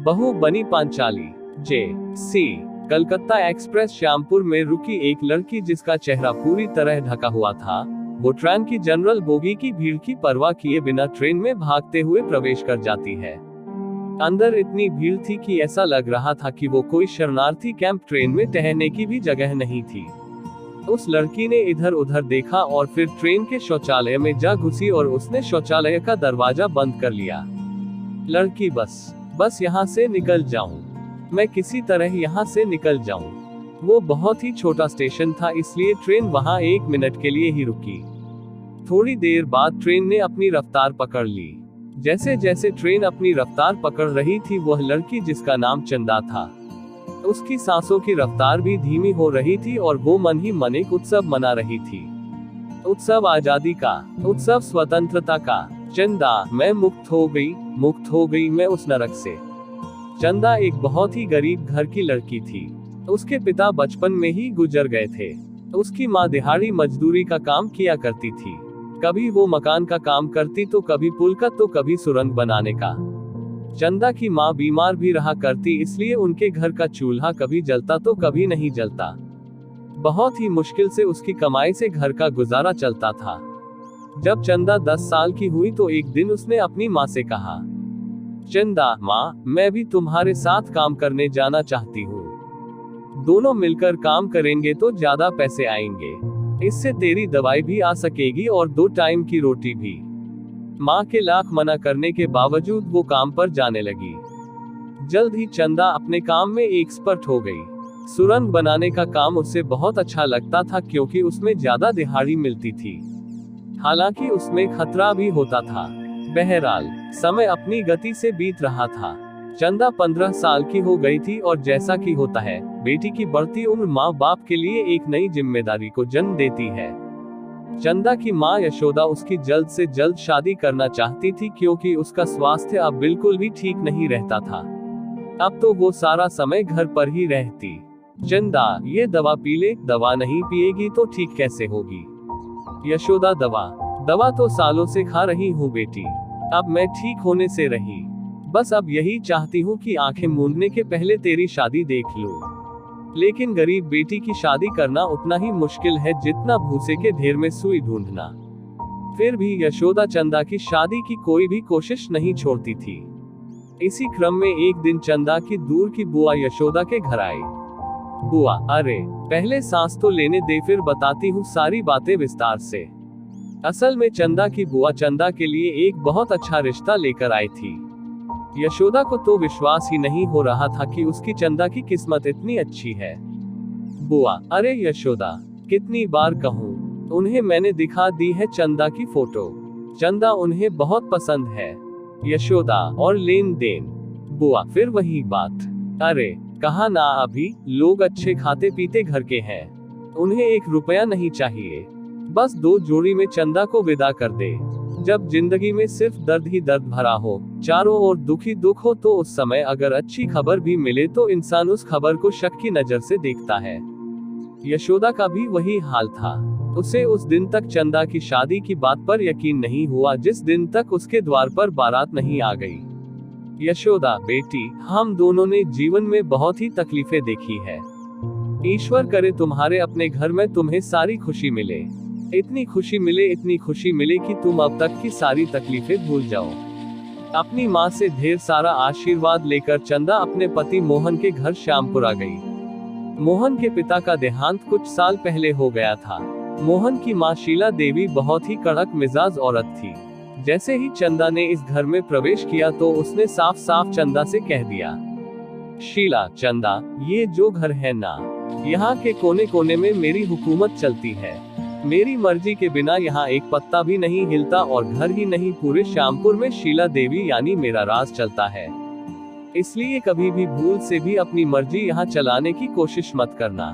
बहू बनी पांचाली। जे सी कलकत्ता एक्सप्रेस श्यामपुर में रुकी एक लड़की जिसका चेहरा पूरी तरह ढका हुआ था। वो ट्रेन की जनरल बोगी की भीड़ की परवाह किए बिना ट्रेन में भागते हुए प्रवेश कर जाती है। अंदर इतनी भीड़ थी कि ऐसा लग रहा था कि वो कोई शरणार्थी कैंप, ट्रेन में ठहरने की भी जगह नहीं थी। उस लड़की ने इधर उधर देखा और फिर ट्रेन के शौचालय में जा घुसी और उसने शौचालय का दरवाजा बंद कर लिया। लड़की बस यहाँ से निकल जाऊं, मैं किसी तरह यहाँ से निकल जाऊं। वो बहुत ही छोटा स्टेशन था, इसलिए ट्रेन वहां 1 मिनट के लिए ही रुकी। थोड़ी देर बाद ट्रेन ने अपनी रफ्तार पकड़ ली। जैसे जैसे ट्रेन अपनी रफ्तार पकड़ रही थी, वह लड़की जिसका नाम चंदा था, उसकी सांसों की रफ्तार भी धीमी हो रही थी और वो मन ही मन एक उत्सव मना रही थी। उत्सव आजादी का, उत्सव स्वतंत्रता का। चंदा, मैं मुक्त हो गई मैं उस नरक से। चंदा एक बहुत ही गरीब घर की लड़की थी। उसके पिता बचपन में ही गुजर गए थे। उसकी माँ दिहाड़ी मजदूरी का काम किया करती थी। कभी वो मकान का काम करती तो कभी पुल का तो कभी सुरंग बनाने का। चंदा की माँ बीमार भी रहा करती, इसलिए उनके घर का चूल्हा कभी जलता तो कभी नहीं जलता। बहुत ही मुश्किल से उसकी कमाई से घर का गुजारा चलता था। जब चंदा 10 साल की हुई तो एक दिन उसने अपनी माँ से कहा, चंदा माँ, मैं भी तुम्हारे साथ काम करने जाना चाहती हूँ। दोनों मिलकर काम करेंगे तो ज्यादा पैसे आएंगे। इससे तेरी दवाई भी आ सकेगी और 2 टाइम की रोटी भी। माँ के लाख मना करने के बावजूद वो काम पर जाने लगी। जल्द ही चंदा अपने काम में एक्सपर्ट हो गई। सुरंग बनाने का काम उसे बहुत अच्छा लगता था क्योंकि उसमें ज्यादा दिहाड़ी मिलती थी। हालांकि उसमें खतरा भी होता था। बहरहाल समय अपनी गति से बीत रहा था। चंदा 15 साल की हो गई थी और जैसा कि होता है, बेटी की बढ़ती उम्र माँ बाप के लिए एक नई जिम्मेदारी को जन्म देती है। चंदा की माँ यशोदा उसकी जल्द से जल्द शादी करना चाहती थी क्योंकि उसका स्वास्थ्य अब बिल्कुल भी ठीक नहीं रहता था। अब तो वो सारा समय घर पर ही रहती। चंदा, ये दवा पी ले, दवा नहीं पिएगी तो ठीक कैसे होगी? यशोदा, दवा तो सालों से खा रही हूँ बेटी, अब मैं ठीक होने से रही। बस अब यही चाहती हूँ कि आंखें मूंदने के पहले तेरी शादी देख लूं। लेकिन गरीब बेटी की शादी करना उतना ही मुश्किल है जितना भूसे के ढेर में सुई ढूंढना। फिर भी यशोदा चंदा की शादी की कोई भी कोशिश नहीं छोड़ती थी। इसी क्रम में एक दिन चंदा की दूर की बुआ यशोदा के घर आई। बुआ, अरे पहले सांस तो लेने दे, फिर बताती हूँ सारी बातें विस्तार से। असल में चंदा की बुआ चंदा के लिए एक बहुत अच्छा रिश्ता लेकर आई थी। यशोदा को तो विश्वास ही नहीं हो रहा था कि उसकी चंदा की किस्मत इतनी अच्छी है। बुआ, अरे यशोदा, कितनी बार कहूँ, उन्हें मैंने दिखा दी है चंदा की फोटो। चंदा उन्हें बहुत पसंद है। यशोदा, और लेन देन? बुआ, फिर वही बात। अरे कहा ना अभी, लोग अच्छे खाते पीते घर के हैं, उन्हें 1 रुपया नहीं चाहिए। बस 2 जोड़ी में चंदा को विदा कर दे। जब जिंदगी में सिर्फ दर्द ही दर्द भरा हो, चारों ओर दुख ही दुख हो, तो उस समय अगर अच्छी खबर भी मिले तो इंसान उस खबर को शक की नजर से देखता है। यशोदा का भी वही हाल था। उसे उस दिन तक चंदा की शादी की बात पर यकीन नहीं हुआ जिस दिन तक उसके द्वार पर बारात नहीं आ गई। यशोदा, बेटी, हम दोनों ने जीवन में बहुत ही तकलीफें देखी है। ईश्वर करे तुम्हारे अपने घर में तुम्हें सारी खुशी मिले। इतनी खुशी मिले कि तुम अब तक की सारी तकलीफें भूल जाओ। अपनी माँ से ढेर सारा आशीर्वाद लेकर चंदा अपने पति मोहन के घर श्यामपुर आ गई। मोहन के पिता का देहांत कुछ साल पहले हो गया था। मोहन की माँ शीला देवी बहुत ही कड़क मिजाज औरत थी। जैसे ही चंदा ने इस घर में प्रवेश किया तो उसने साफ साफ चंदा से कह दिया, शीला, चंदा, ये जो घर है ना, यहाँ के कोने कोने में मेरी हुकूमत चलती है। मेरी मर्जी के बिना यहाँ एक पत्ता भी नहीं हिलता और घर ही नहीं, पूरे श्यामपुर में शीला देवी यानी मेरा राज चलता है। इसलिए कभी भी भूल से भी अपनी मर्जी यहाँ चलाने की कोशिश मत करना।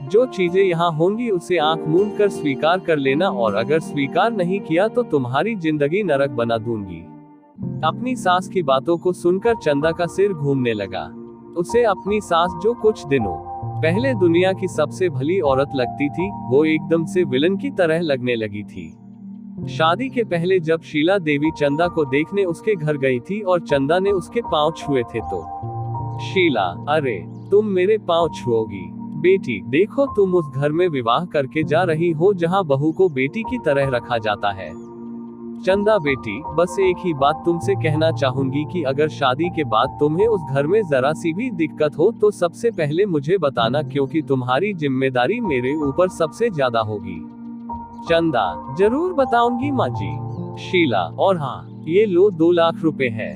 जो चीजें यहाँ होंगी उसे आंख मूंद कर स्वीकार कर लेना, और अगर स्वीकार नहीं किया तो तुम्हारी जिंदगी नरक बना दूंगी। अपनी सास की बातों को सुनकर चंदा का सिर घूमने लगा। उसे अपनी सास, जो कुछ दिनों पहले दुनिया की सबसे भली औरत लगती थी, वो एकदम से विलन की तरह लगने लगी थी। शादी के पहले जब शीला देवी चंदा को देखने उसके घर गई थी और चंदा ने उसके पांव छुए थे तो शीला, अरे तुम मेरे पांव छुओगी? बेटी देखो, तुम उस घर में विवाह करके जा रही हो जहां बहू को बेटी की तरह रखा जाता है। चंदा बेटी, बस एक ही बात तुमसे कहना चाहूंगी कि अगर शादी के बाद तुम्हें उस घर में जरा सी भी दिक्कत हो तो सबसे पहले मुझे बताना, क्योंकि तुम्हारी जिम्मेदारी मेरे ऊपर सबसे ज्यादा होगी। चंदा, जरूर बताऊंगी माँ जी। शीला, और हाँ, ये लो 2 लाख रुपए है,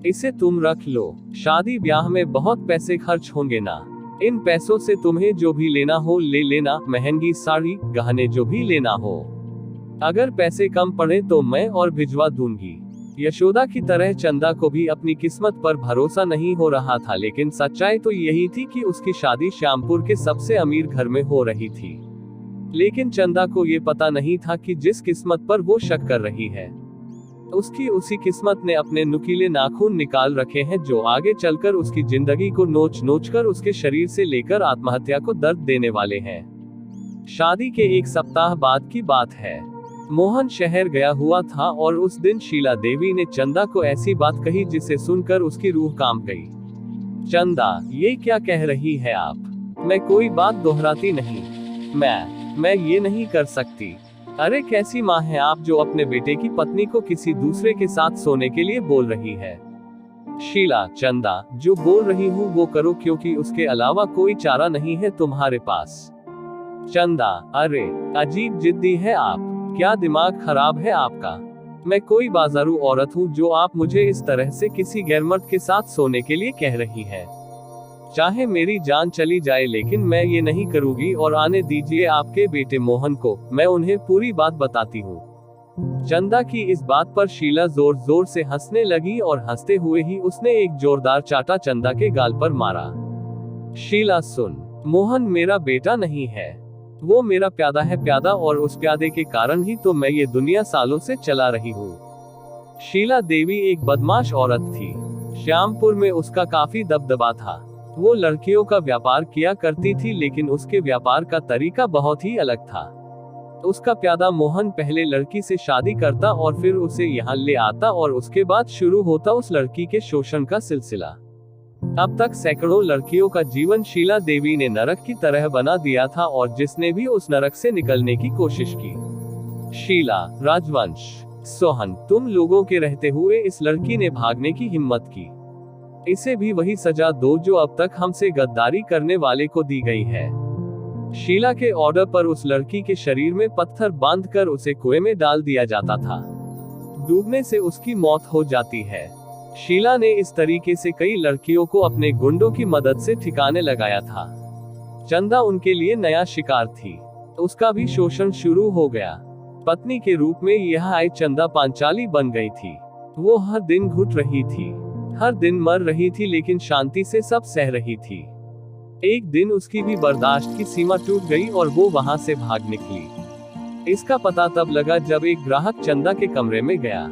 इसे तुम रख लो। शादी ब्याह में बहुत पैसे खर्च होंगे ना, इन पैसों से तुम्हें जो भी लेना हो ले लेना, महंगी साड़ी गहने जो भी लेना हो। अगर पैसे कम पड़े तो मैं और भिजवा दूंगी। यशोदा की तरह चंदा को भी अपनी किस्मत पर भरोसा नहीं हो रहा था, लेकिन सच्चाई तो यही थी कि उसकी शादी श्यामपुर के सबसे अमीर घर में हो रही थी। लेकिन चंदा को ये पता नहीं था कि जिस किस्मत पर वो शक कर रही है, उसकी उसी किस्मत ने अपने नुकीले नाखून निकाल रखे हैं, जो आगे चलकर उसकी जिंदगी को नोच नोच कर उसके शरीर से लेकर आत्महत्या को दर्द देने वाले हैं। शादी के 1 सप्ताह बाद की बात है। मोहन शहर गया हुआ था और उस दिन शीला देवी ने चंदा को ऐसी बात कही जिसे सुनकर उसकी रूह कांप गई। चंदा, ये क्या कह रही है आप? मैं कोई बात दोहराती नहीं। मैं ये नहीं कर सकती। अरे कैसी माँ है आप जो अपने बेटे की पत्नी को किसी दूसरे के साथ सोने के लिए बोल रही है? शीला, चंदा, जो बोल रही हूँ वो करो, क्योंकि उसके अलावा कोई चारा नहीं है तुम्हारे पास। चंदा, अरे अजीब जिद्दी है आप, क्या दिमाग खराब है आपका? मैं कोई बाजारू औरत हूँ जो आप मुझे इस तरह से किसी गैरमर्द के साथ सोने के लिए कह रही है? चाहे मेरी जान चली जाए लेकिन मैं ये नहीं करूंगी, और आने दीजिए आपके बेटे मोहन को, मैं उन्हें पूरी बात बताती हूँ। चंदा की इस बात पर शीला जोर जोर से हंसने लगी और हंसते हुए ही उसने एक जोरदार चाटा चंदा के गाल पर मारा। शीला सुन, मोहन मेरा बेटा नहीं है, वो मेरा प्यादा है, प्यादा, और उस प्यादे के कारण ही तो मैं ये दुनिया सालों से चला रही हूँ। शीला देवी एक बदमाश औरत थी। श्यामपुर में उसका काफी दबदबा था। वो लड़कियों का व्यापार किया करती थी, लेकिन उसके व्यापार का तरीका बहुत ही अलग था। उसका प्यादा मोहन पहले लड़की से शादी करता और फिर उसे यहाँ ले आता, और उसके बाद शुरू होता उस लड़की के शोषण का सिलसिला। अब तक सैकड़ों लड़कियों का जीवन शीला देवी ने नरक की तरह बना दिया था, और जिसने भी उस नरक से निकलने की कोशिश की। शीला, राजवंश, सोहन, तुम लोगों के रहते हुए इस लड़की ने भागने की हिम्मत की। इसे भी वही सजा दो जो अब तक हमसे गद्दारी करने वाले को दी गई है। शीला के ऑर्डर पर उस लड़की के शरीर में पत्थर बांधकर उसे कुएं में डाल दिया जाता था। डूबने से उसकी मौत हो जाती है। शीला ने इस तरीके से कई लड़कियों को अपने गुंडों की मदद से ठिकाने लगाया था। चंदा उनके लिए नया शिकार थी। उसका भी शोषण शुरू हो गया। पत्नी के रूप में यह आई चंदा पांचाली बन गई थी। वो हर दिन घुट रही थी, हर दिन मर रही थी, लेकिन शांति से सब सह रही थी। एक दिन उसकी भी बर्दाश्त की सीमा टूट गई और वो वहां से भाग निकली। इसका पता तब लगा जब एक ग्राहक चंदा के कमरे में गया।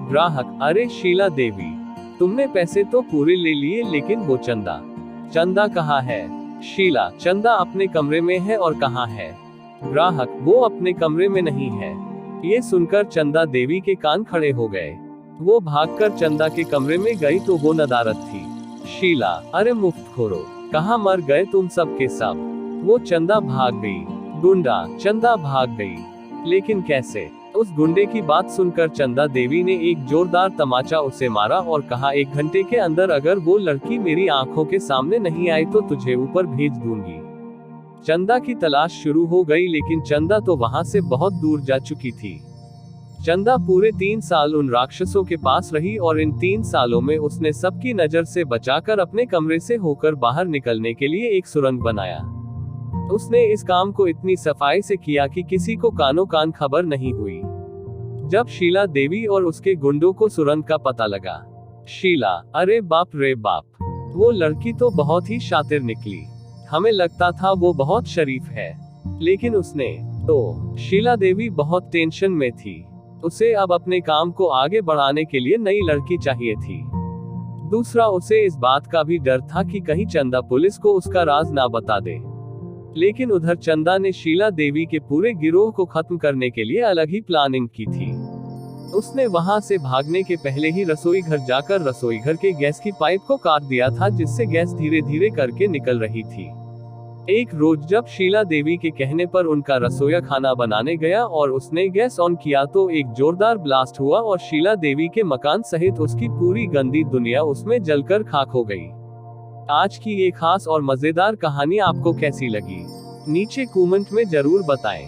ग्राहक, अरे शीला देवी, तुमने पैसे तो पूरे ले लिए, लेकिन वो चंदा कहाँ है? शीला, चंदा अपने कमरे में है। और कहाँ है? ग्राहक, वो अपने कमरे में नहीं है। ये सुनकर चंदा देवी के कान खड़े हो गए। वो भागकर चंदा के कमरे में गई तो वो नदारद थी। शीला, अरे मुफ्तखोरो, कहाँ मर गए तुम सब के सब? वो चंदा भाग गई। गुंडा, चंदा भाग गई। लेकिन कैसे? उस गुंडे की बात सुनकर चंदा देवी ने एक जोरदार तमाचा उसे मारा और कहा, 1 घंटे के अंदर अगर वो लड़की मेरी आंखों के सामने नहीं आई तो तुझे ऊपर भेज दूंगी। चंदा की तलाश शुरू हो गई, लेकिन चंदा तो वहां से बहुत दूर जा चुकी थी। चंदा पूरे 3 साल उन राक्षसों के पास रही, और इन 3 सालों में उसने सबकी नजर से बचाकर अपने कमरे से होकर बाहर निकलने के लिए एक सुरंग बनाया। उसने इस काम को इतनी सफाई से किया कि किसी को कानो कान खबर नहीं हुई। जब शीला देवी और उसके गुंडों को सुरंग का पता लगा, शीला, अरे बाप रे बाप, वो लड़की तो बहुत ही शातिर निकली। हमें लगता था वो बहुत शरीफ है, लेकिन उसने तो। शीला देवी बहुत टेंशन में थी। उसे अब अपने काम को आगे बढ़ाने के लिए नई लड़की चाहिए थी। दूसरा, उसे इस बात का भी डर था कि कहीं चंदा पुलिस को उसका राज ना बता दे। लेकिन उधर चंदा ने शीला देवी के पूरे गिरोह को खत्म करने के लिए अलग ही प्लानिंग की थी। उसने वहां से भागने के पहले ही रसोई घर जाकर रसोई घर के गैस की पाइप को काट दिया था, जिससे गैस धीरे धीरे करके निकल रही थी। एक रोज जब शीला देवी के कहने पर उनका रसोईया खाना बनाने गया और उसने गैस ऑन किया तो एक जोरदार ब्लास्ट हुआ और शीला देवी के मकान सहित उसकी पूरी गंदी दुनिया उसमें जलकर खाक हो गई। आज की ये खास और मजेदार कहानी आपको कैसी लगी, नीचे कमेंट में जरूर बताएं।